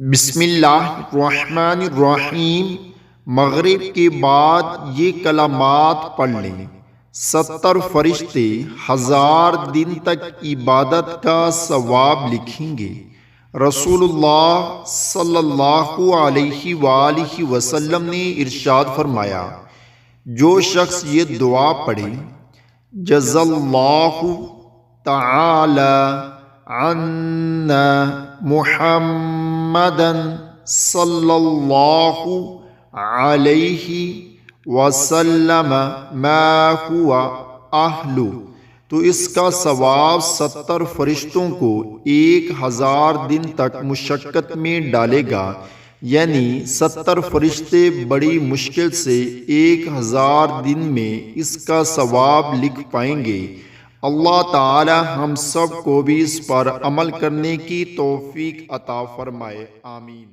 بسم اللہ الرحمن الرحیم۔ مغرب کے بعد یہ کلمات پڑھ لیں۔ 70 فرشتے 1000 دن تک عبادت کا ثواب لکھیں گے۔ رسول اللہ صلی اللہ علیہ وآلہ وسلم نے ارشاد فرمایا، جو شخص یہ دعا پڑھے، جزا اللہ تعالی عنا محمدً صلی اللہ علیہ وسلم ما هو اہلہ، تو اس کا ثواب 70 فرشتوں کو 1000 دن تک مشقت میں ڈالے گا، یعنی 70 فرشتے بڑی مشکل سے 1000 دن میں اس کا ثواب لکھ پائیں گے۔ اللہ تعالی ہم سب کو بھی اس پر عمل کرنے کی توفیق عطا فرمائے، آمین۔